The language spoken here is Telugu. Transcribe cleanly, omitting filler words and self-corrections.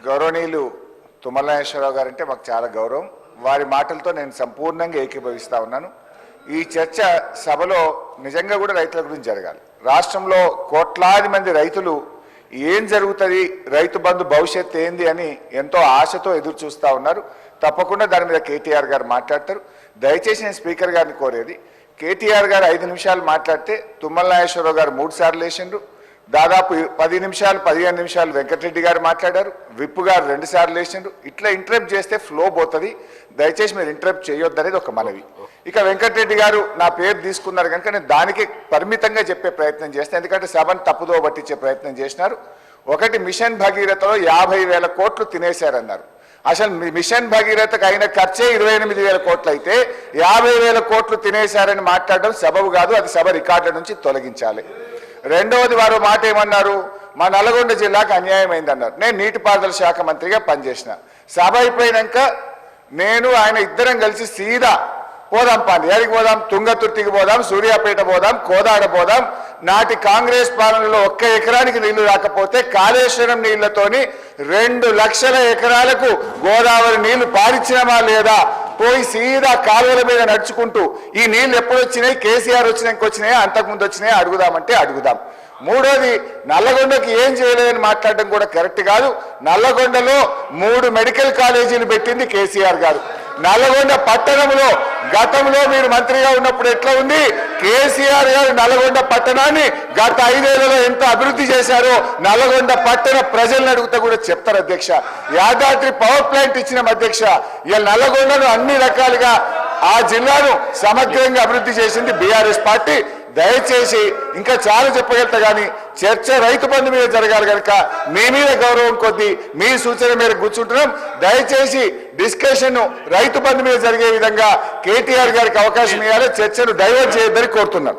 గౌరవనీయులు తుమ్మల నాగేశ్వరరావు గారంటే మాకు చాలా గౌరవం. వారి మాటలతో నేను సంపూర్ణంగా ఏకీభవిస్తా ఉన్నాను. ఈ చర్చ సభలో నిజంగా కూడా రైతుల గురించి జరగాలి. రాష్ట్రంలో కోట్లాది మంది రైతులు ఏం జరుగుతుంది, రైతు బంధు భవిష్యత్తు ఏంది అని ఎంతో ఆశతో ఎదురు చూస్తూ ఉన్నారు. తప్పకుండా దాని మీద కేటీఆర్ గారు మాట్లాడతారు. దయచేసి నేను స్పీకర్ గారిని కోరేది, కేటీఆర్ గారు 5 నిమిషాలు మాట్లాడితే తుమ్మల నాగేశ్వరరావు గారు 3 సార్లు లేచిండ్రు. దాదాపు 10 నిమిషాలు 15 నిమిషాలు వెంకటరెడ్డి గారు మాట్లాడారు. విప్పు గారు 2 సార్లు లేచిండ్రు. ఇట్లా ఇంటరప్ట్ చేస్తే ఫ్లో పోతుంది. దయచేసి మీరు ఇంటరప్ట్ చేయొద్దు అనేది ఒక మనవి. ఇక వెంకటరెడ్డి గారు నా పేరు తీసుకున్నారు కనుక నేను దానికి పరిమితంగా చెప్పే ప్రయత్నం చేస్తాను. ఎందుకంటే సభను తప్పుదో పట్టించే ప్రయత్నం చేసినారు. ఒకటి, మిషన్ భగీరథలో 50,000 కోట్లు తినేశారన్నారు. అసలు మిషన్ భగీరథకు అయిన ఖర్చే 28,000 కోట్లు అయితే 50,000 కోట్లు తినేశారని మాట్లాడడం సబబు కాదు. అది సభ రికార్డుల నుంచి తొలగించాలి. రెండవది, వారు మాట ఏమన్నారు, మా నల్గొండ జిల్లాకు అన్యాయం అయిందన్నారు. నేను నీటిపారుదల శాఖ మంత్రిగా పనిచేసిన. సభ అయిపోయినాక నేను ఆయన ఇద్దరం కలిసి సీదా పోదాం, ఎక్కడికి పోదాం, తుంగతుర్తికి పోదాం, సూర్యాపేట పోదాం, కోదాడ పోదాం. నాటి కాంగ్రెస్ పాలనలో 1 ఎకరానికి నీళ్లు రాకపోతే కాళేశ్వరం నీళ్లతోని 2 లక్షల ఎకరాలకు గోదావరి నీళ్లు పారించినమా లేదా, పోయి సీదా కాలువల మీద నడుచుకుంటూ ఈ నీళ్లు ఎప్పుడు వచ్చినాయి, కేసీఆర్ వచ్చినాక వచ్చినాయా, అంతకుముందు వచ్చినాయా అడుగుదామంటే అడుగుదాం. మూడోది, నల్లగొండకి ఏం చేయలేదని మాట్లాడడం కూడా కరెక్ట్ కాదు. నల్లగొండలో 3 మెడికల్ కాలేజీలు పెట్టింది కేసీఆర్ గారు. నల్లగొండ పట్టణంలో గతంలో మీరు మంత్రిగా ఉన్నప్పుడు ఎట్లా ఉంది, కేసీఆర్ గారు నల్లగొండ పట్టణాన్ని గత 5 ఏళ్లలో ఎంత అభివృద్ధి చేశారో నల్లగొండ పట్టణ ప్రజలను అడుగుతా కూడా చెప్తారు అధ్యక్ష. యాదాద్రి పవర్ ప్లాంట్ ఇచ్చిన అధ్యక్ష. ఇలా నల్లగొండను అన్ని రకాలుగా ఆ జిల్లాను సమగ్రంగా అభివృద్ధి చేసింది బీఆర్ఎస్ పార్టీ. దయచేసి ఇంకా చాలా చెప్పగలుగుతా కానీ చర్చ రైతు బంధు మీద జరగాలి కనుక మీ మీద గౌరవం కొద్దీ మీ సూచన మేరకు కూర్చుంటున్నాం. దయచేసి డిస్కషన్ రైతు బంధు మీద జరిగే విధంగా కేటీఆర్ గారికి అవకాశం ఇవ్వాలి. చర్చను డైవర్ట్ చేయొద్దని కోరుతున్నాం.